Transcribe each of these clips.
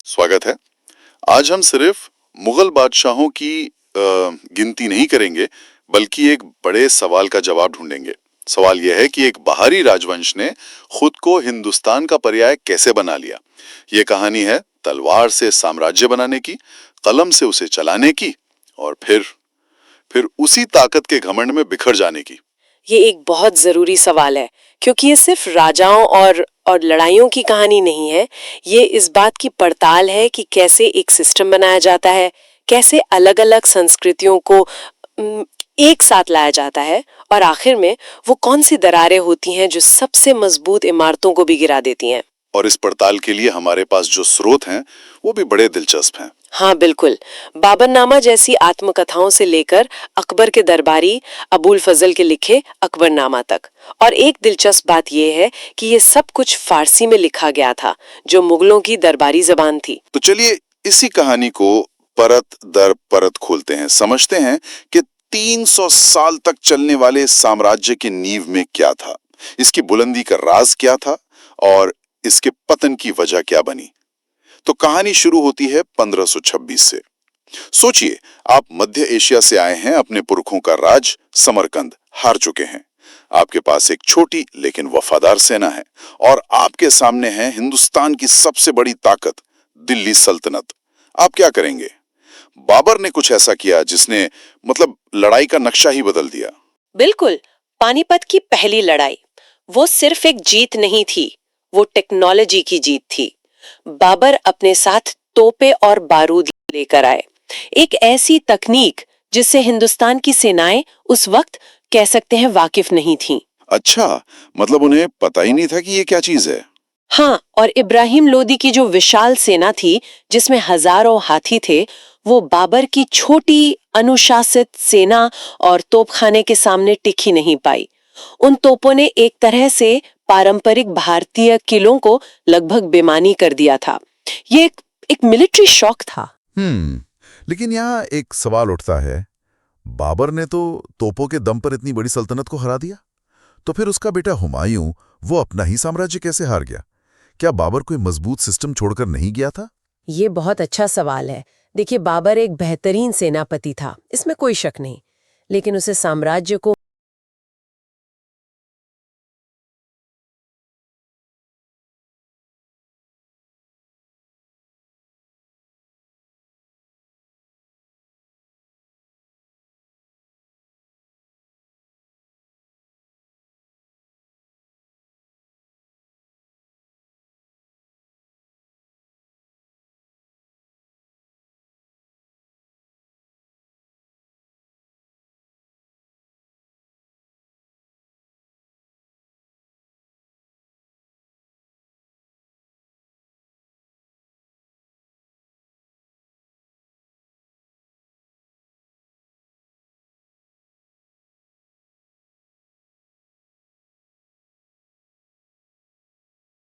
स्वागत है। आज हम सिर्फ मुगल बादशाहों की गिनती नहीं करेंगे, बल्कि एक बड़े सवाल का जवाब ढूंढेंगे। सवाल यह है कि एक बाहरी राजवंश ने खुद को हिंदुस्तान का पर्याय कैसे बना लिया। ये कहानी है तलवार से साम्राज्य बनाने की, कलम से उसे चलाने की और फिर उसी ताकत के घमंड में बिखर जाने की। ये एक बहुत जरूरी सवाल है, क्योंकि ये सिर्फ राजाओं और लड़ाइयों की कहानी नहीं है। ये इस बात की पड़ताल है कि कैसे एक सिस्टम बनाया जाता है, कैसे अलग अलग संस्कृतियों को एक साथ लाया जाता है, और आखिर में वो कौन सी दरारें होती हैं जो सबसे मजबूत इमारतों को भी गिरा देती हैं। और इस पड़ताल के लिए हमारे पास जो स्रोत हैं, वो भी बड़े दिलचस्प हैं। हाँ बिल्कुल, बाबरनामा जैसी आत्मकथाओं से लेकर अकबर के दरबारी अबुल फजल के लिखे अकबरनामा तक। और एक दिलचस्प बात यह है कि ये सब कुछ फारसी में लिखा गया था, जो मुगलों की दरबारी जबान थी। तो चलिए इसी कहानी को परत दर परत खोलते हैं, समझते हैं कि 300 साल तक चलने वाले साम्राज्य की नींव में क्या था, इसकी बुलंदी का राज क्या था और इसके पतन की वजह क्या बनी। तो कहानी शुरू होती है 1526 से। सोचिए, आप मध्य एशिया से आए हैं, अपने पुरखों का राज समरकंद हार चुके हैं। आपके पास एक छोटी लेकिन वफादार सेना है और आपके सामने है हिंदुस्तान की सबसे बड़ी ताकत, दिल्ली सल्तनत। आप क्या करेंगे? बाबर ने कुछ ऐसा किया जिसने लड़ाई का नक्शा ही बदल दिया। बिल्कुल, पानीपत की पहली लड़ाई वो सिर्फ एक जीत नहीं थी, वो टेक्नोलॉजी की जीत थी। बाबर अपने साथ तोपे और बारूद लेकर आए, एक ऐसी तकनीक जिससे हिंदुस्तान की सेनाएं उस वक्त कह सकते हैं वाकिफ नहीं थीं। अच्छा, मतलब उन्हें पता ही नहीं था कि ये क्या चीज है। हाँ, और इब्राहिम लोदी की जो विशाल सेना थी, जिसमें हजारों हाथी थे, वो बाबर की छोटी अनुशासित सेना और तोपखाने के सामने टिक ही नहीं पाई। उन तोपों ने एक तरह से पारंपरिक भारतीय किलों को लगभग बेमानी कर दिया था। ये एक मिलिट्री शॉक था। लेकिन यहाँ एक सवाल उठता है, बाबर ने तो तोपों के दम पर इतनी बड़ी सल्तनत को हरा दिया, तो फिर उसका बेटा हुमायूं वो अपना ही साम्राज्य कैसे हार गया? क्या बाबर कोई मजबूत सिस्टम छोड़कर नहीं गया था? ये बहुत अच्छा सवाल है। देखिए, बाबर एक बेहतरीन सेनापति था, इसमें कोई शक नहीं, लेकिन उसे साम्राज्य को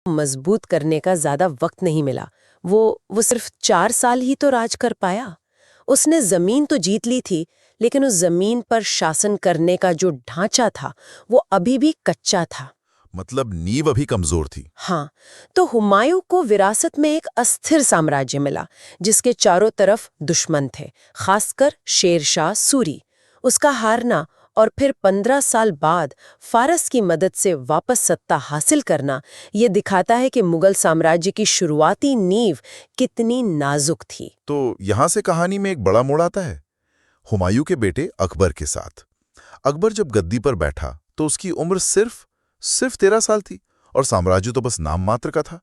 मजबूत करने का ज्यादा वक्त नहीं मिला। वो सिर्फ 4 साल ही तो राज कर पाया। उसने जमीन तो जीत ली थी, लेकिन उस जमीन पर शासन करने का जो ढांचा था, वो अभी भी कच्चा था। मतलब नींव अभी कमजोर थी। हाँ, तो हुमायूं को विरासत में एक अस्थिर साम्राज्य मिला, जिसके चारों तरफ दुश्मन थे, खासकर शेरशाह सूरी। उसका हारना और फिर 15 साल बाद फारस की मदद से वापस सत्ता हासिल करना, ये दिखाता है कि मुगल साम्राज्य की शुरुआती नींव कितनी नाजुक थी। तो यहाँ से कहानी में एक बड़ा मोड़ आता है, हुमायूं के बेटे अकबर के साथ। अकबर जब गद्दी पर बैठा तो उसकी उम्र सिर्फ 13 साल थी और साम्राज्य तो बस नाम मात्र का था।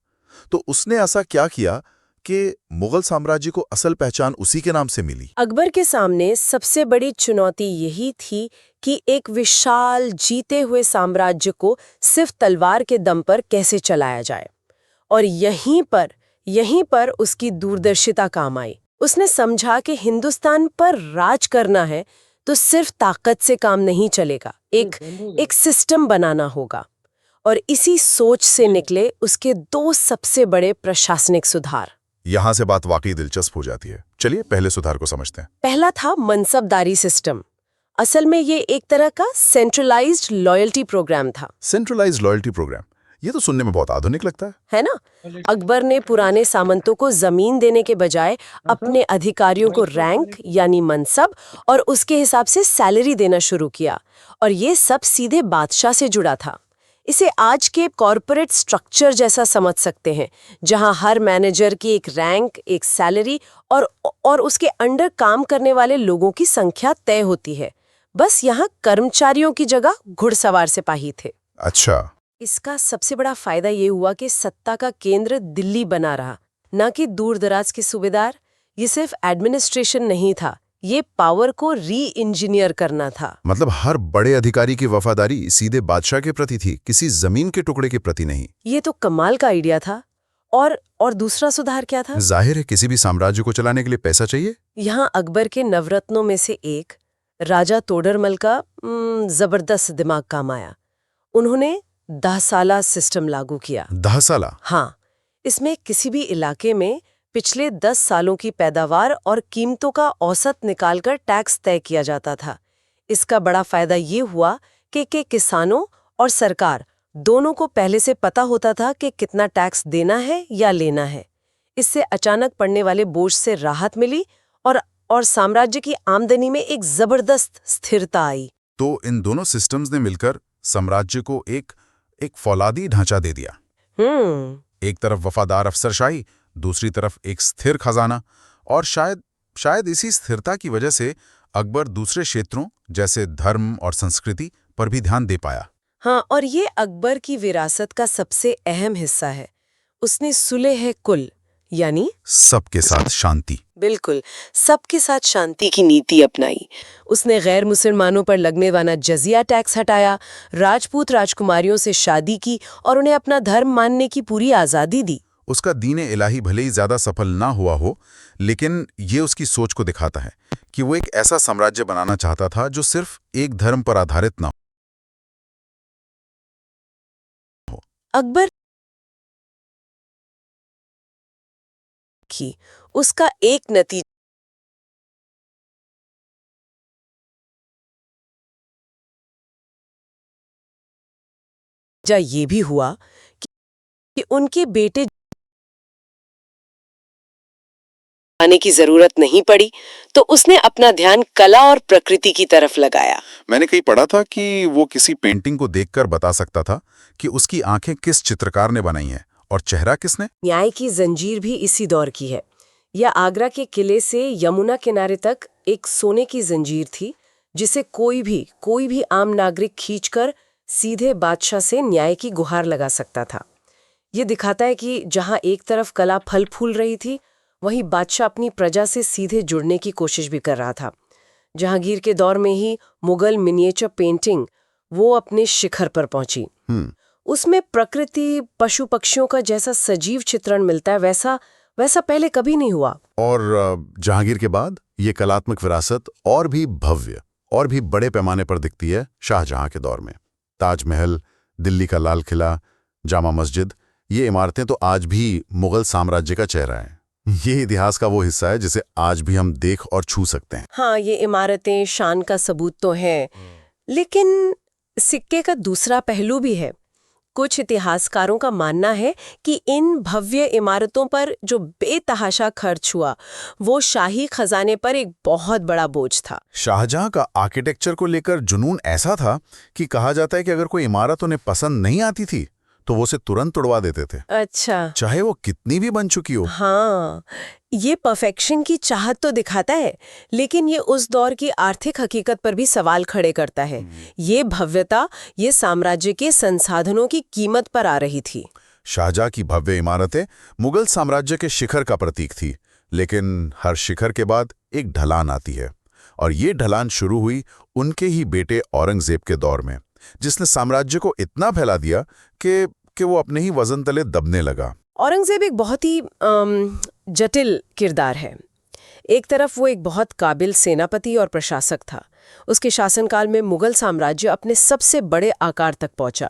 तो उसने ऐसा क्या किया कि मुगल साम्राज्य को असल पहचान उसी के नाम से मिली? अकबर के सामने सबसे बड़ी चुनौती यही थी कि एक विशाल जीते हुए साम्राज्य को सिर्फ तलवार के दम पर कैसे चलाया जाए। और यहीं पर उसकी दूरदर्शिता काम आई। उसने समझा कि हिंदुस्तान पर राज करना है तो सिर्फ ताकत से काम नहीं चलेगा, एक सिस्टम बनाना होगा। और इसी सोच से निकले उसके 2 सबसे बड़े प्रशासनिक सुधार। यहाँ से बात वाकई दिलचस्प हो जाती है। चलिए पहले सुधार को समझते हैं। पहला था मनसबदारी सिस्टम। असल में ये एक तरह का सेंट्रलाइज्ड लॉयल्टी प्रोग्राम था। सेंट्रलाइज्ड लॉयल्टी प्रोग्राम, ये तो सुनने में बहुत आधुनिक लगता है। ना? अकबर ने पुराने सामंतों को जमीन देने के बजाय अपने अधिकारियों को रैंक यानी मनसब और उसके हिसाब से सैलरी देना शुरू किया, और ये सब सीधे बादशाह से जुड़ा था। इसे आज के कॉरपोरेट स्ट्रक्चर जैसा समझ सकते हैं, जहां हर मैनेजर की एक रैंक, एक सैलरी और उसके अंडर काम करने वाले लोगों की संख्या तय होती है। बस यहाँ कर्मचारियों की जगह घुड़सवार सिपाही थे। अच्छा। इसका सबसे बड़ा फायदा ये हुआ कि सत्ता का केंद्र दिल्ली बना रहा, न कि दूर दराज के सूबेदार। ये सिर्फ एडमिनिस्ट्रेशन नहीं था, ये पावर को री इंजीनियर करना था। मतलब हर बड़े अधिकारी की वफादारी सीधे बादशाह के प्रति थी, किसी जमीन के टुकड़े के प्रति नहीं। ये तो कमाल का आइडिया था। और दूसरा सुधार क्या था? जाहिर है किसी भी साम्राज्य को चलाने के लिए पैसा चाहिए। यहाँ अकबर के नवरत्नों में से एक राजा तोडरमल का जबरदस्त दिमाग काम आया। उन्होंने 10 साला सिस्टम लागू किया। 10 साला? हाँ, इसमें किसी भी इलाके में पिछले 10 सालों की पैदावार और कीमतों का औसत निकालकर टैक्स तय किया जाता था। इसका बड़ा फायदा ये हुआ कि किसानों और सरकार दोनों को पहले से पता होता था कि कितना टैक्स देना है या लेना है। इससे अचानक पड़ने वाले बोझ से राहत मिली और साम्राज्य की आमदनी में एक जबरदस्त स्थिरता आई। तो इन दोनों सिस्टम्स ने मिलकर साम्राज्य को एक फौलादी ढांचा दे दिया। एक तरफ वफादार अफसरशाही, दूसरी तरफ एक स्थिर खजाना, और शायद इसी स्थिरता की वजह से अकबर दूसरे क्षेत्रों जैसे धर्म और संस्कृति पर भी ध्यान दे पाया। हाँ, और ये अकबर की विरासत का सबसे अहम हिस्सा है। उसने सुलेह कुल यानी सबके साथ शांति, बिल्कुल सबके साथ शांति की नीति अपनाई। उसने गैर मुसलमानों पर लगने वाला जजिया टैक्स हटाया, राजपूत राजकुमारियों से शादी की और उन्हें अपना धर्म मानने की पूरी आज़ादी दी। उसका दीन इलाही भले ही ज्यादा सफल ना हुआ हो, लेकिन ये उसकी सोच को दिखाता है कि वो एक ऐसा साम्राज्य बनाना चाहता था जो सिर्फ एक धर्म पर आधारित ना हो। अकबर की उसका एक नतीजा ये भी हुआ कि उनके बेटे आने की जरूरत नहीं पड़ी, तो उसने अपना ध्यान कला और प्रकृति की तरफ लगाया। मैंने कहीं पढ़ा था कि वो किसी पेंटिंग को देखकर बता सकता था कि उसकी आंखें किस चित्रकार ने बनाई हैं और चेहरा किसने। न्याय की जंजीर भी इसी दौर की है। यह आगरा के किले से यमुना किनारे तक एक सोने की जंजीर थी, जिसे कोई भी आम नागरिक खींचकर सीधे बादशाह से न्याय की गुहार लगा सकता था। ये दिखाता है कि जहां एक तरफ कला फल फूल रही थी, वहीं बादशाह अपनी प्रजा से सीधे जुड़ने की कोशिश भी कर रहा था। जहांगीर के दौर में ही मुगल मिनिएचर पेंटिंग वो अपने शिखर पर पहुंची। उसमें प्रकृति, पशु पक्षियों का जैसा सजीव चित्रण मिलता है, वैसा पहले कभी नहीं हुआ। और जहांगीर के बाद ये कलात्मक विरासत और भी भव्य और भी बड़े पैमाने पर दिखती है शाहजहां के दौर में। ताजमहल, दिल्ली का लाल किला, जामा मस्जिद, ये इमारतें तो आज भी मुगल साम्राज्य का चेहरा है। ये इतिहास का वो हिस्सा है जिसे आज भी हम देख और छू सकते हैं। हाँ, ये इमारतें शान का सबूत तो हैं, लेकिन सिक्के का दूसरा पहलू भी है। कुछ इतिहासकारों का मानना है कि इन भव्य इमारतों पर जो बेतहाशा खर्च हुआ, वो शाही खजाने पर एक बहुत बड़ा बोझ था। शाहजहां का आर्किटेक्चर को लेकर जुनून ऐसा था कि कहा जाता है कि अगर कोई इमारत उन्हें पसंद नहीं आती थी तो वो उसे तुरंत तोड़वा देते थे। अच्छा। चाहे वो कितनी भी बन चुकी हो। हाँ, ये परफेक्शन की चाहत तो दिखाता है, लेकिन ये उस दौर की आर्थिक हकीकत पर भी सवाल खड़े करता है। ये भव्यता, ये साम्राज्य के संसाधनों की कीमत पर आ रही थी। शाहजहां की भव्य इमारतें मुगल साम्राज्य के शिखर का प्रतीक थी, लेकिन हर शिखर के बाद एक ढलान आती है, और ये ढलान शुरू हुई उनके ही बेटे औरंगजेब के दौर में, जिसने साम्राज्य को इतना फैला दिया कि वो अपने ही वजन तले दबने लगा। औरंगजेब एक बहुत ही जटिल किरदार है। एक तरफ वो एक बहुत काबिल सेनापति और प्रशासक था। उसके शासनकाल में मुगल साम्राज्य अपने सबसे बड़े आकार तक पहुंचा।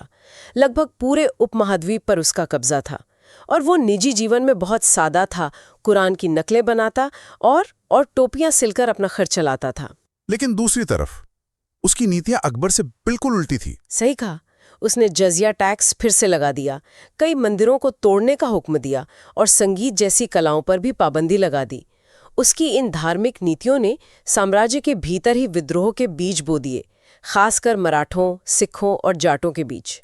लगभग पूरे उपमहाद्वीप पर उसका कब्जा था, और वो निजी जीवन में बहुत सादा था। कुरान की नकलें बनाता और टोपियां सिलकर अपना खर्च चलाता था। लेकिन दूसरी तरफ उसकी नीतियां अकबर से बिल्कुल उल्टी थी। सही कहा। उसने जजिया टैक्स फिर से लगा दिया, कई मंदिरों को तोड़ने का हुक्म दिया और संगीत जैसी कलाओं पर भी पाबंदी लगा दी। उसकी इन धार्मिक नीतियों ने साम्राज्य के भीतर ही विद्रोह के बीज बो दिए, खासकर मराठों, सिखों और जाटों के बीच।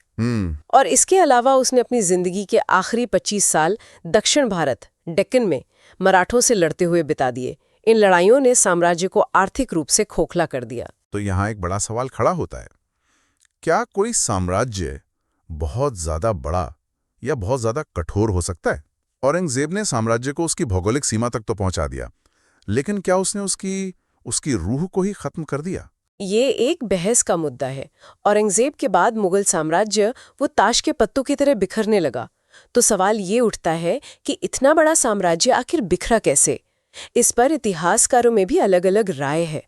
और इसके अलावा उसने अपनी जिंदगी के आखिरी 25 साल दक्षिण भारत, डेक्कन में मराठों से लड़ते हुए बिता दिए। इन लड़ाइयों ने साम्राज्य को आर्थिक रूप से खोखला कर दिया। तो यहाँ एक बड़ा सवाल खड़ा होता है, क्या कोई साम्राज्य बहुत ज्यादा बड़ा या बहुत ज्यादा कठोर हो सकता है? औरंगजेब ने साम्राज्य को उसकी भौगोलिक सीमा तक तो पहुंचा दिया, लेकिन क्या उसने उसकी रूह को ही खत्म कर दिया? ये एक बहस का मुद्दा है। औरंगजेब के बाद मुगल साम्राज्य वो ताश के पत्तों की तरह बिखरने लगा। तो सवाल ये उठता है कि इतना बड़ा साम्राज्य आखिर बिखरा कैसे? इस पर इतिहासकारों में भी अलग अलग राय है।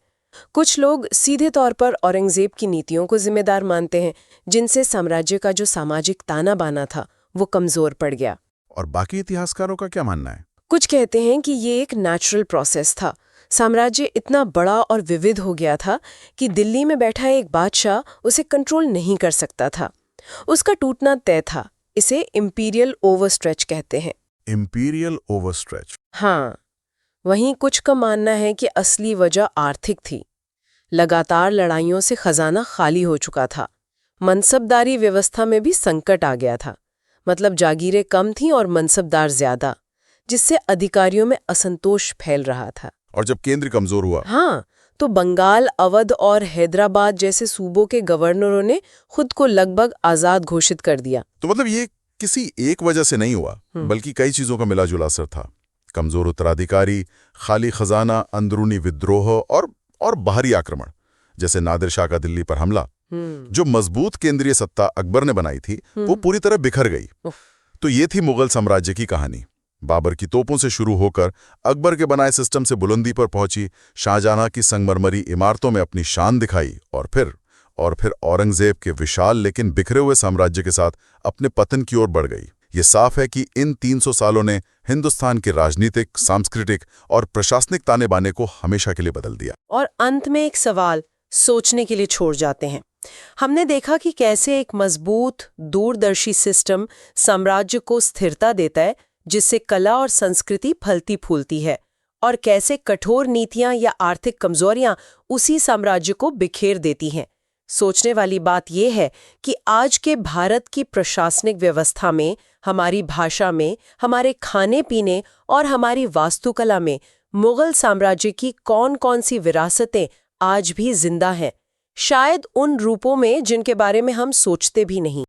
कुछ लोग सीधे तौर पर औरंगजेब की नीतियों को जिम्मेदार मानते हैं, जिनसे साम्राज्य का जो सामाजिक ताना बाना था वो कमजोर पड़ गया। और बाकी इतिहासकारों का क्या मानना है? कुछ कहते हैं कि ये एक नेचुरल प्रोसेस था। साम्राज्य इतना बड़ा और विविध हो गया था कि दिल्ली में बैठा एक बादशाह उसे कंट्रोल नहीं कर सकता था। उसका टूटना तय था। इसे इंपीरियल ओवरस्ट्रेच कहते हैं। इंपीरियल ओवरस्ट्रेच? हाँ। वहीं कुछ का मानना है कि असली वजह आर्थिक थी। लगातार लड़ाइयों से खजाना खाली हो चुका था। मनसबदारी व्यवस्था में भी संकट आ गया था। मतलब जागीरें कम थीं और मनसबदार ज्यादा, जिससे अधिकारियों में असंतोष फैल रहा था। और जब केंद्र कमजोर हुआ, हाँ, तो बंगाल, अवध और हैदराबाद जैसे सूबों के गवर्नरों ने खुद को लगभग आजाद घोषित कर दिया। तो मतलब ये किसी एक वजह से नहीं हुआ, बल्कि कई चीजों का मिलाजुला असर था। कमजोर उत्तराधिकारी, खाली खजाना, अंदरूनी विद्रोह और बाहरी आक्रमण, जैसे नादिर शाह का दिल्ली पर हमला। जो मजबूत केंद्रीय सत्ता अकबर ने बनाई थी वो पूरी तरह बिखर गई। तो ये थी मुगल साम्राज्य की कहानी। बाबर की तोपों से शुरू होकर अकबर के बनाए सिस्टम से बुलंदी पर पहुंची, शाहजहां की संगमरमरी इमारतों में अपनी शान दिखाई, और फिर औरंगजेब के विशाल लेकिन बिखरे हुए साम्राज्य के साथ अपने पतन की ओर बढ़ गई। ये साफ है कि इन 300 सालों ने हिंदुस्तान के राजनीतिक, सांस्कृतिक और प्रशासनिक ताने बाने को हमेशा के लिए बदल दिया। और अंत में एक सवाल सोचने के लिए छोड़ जाते हैं। हमने देखा कि कैसे एक मजबूत, दूरदर्शी सिस्टम साम्राज्य को स्थिरता देता है, जिससे कला और संस्कृति फलती फूलती है, और कैसे कठोर नीतियां या आर्थिक कमजोरियां उसी साम्राज्य को बिखेर देती हैं। सोचने वाली बात यह है कि आज के भारत की प्रशासनिक व्यवस्था में, हमारी भाषा में, हमारे खाने पीने और हमारी वास्तुकला में मुगल साम्राज्य की कौन-कौन सी विरासतें आज भी जिंदा हैं, शायद उन रूपों में जिनके बारे में हम सोचते भी नहीं।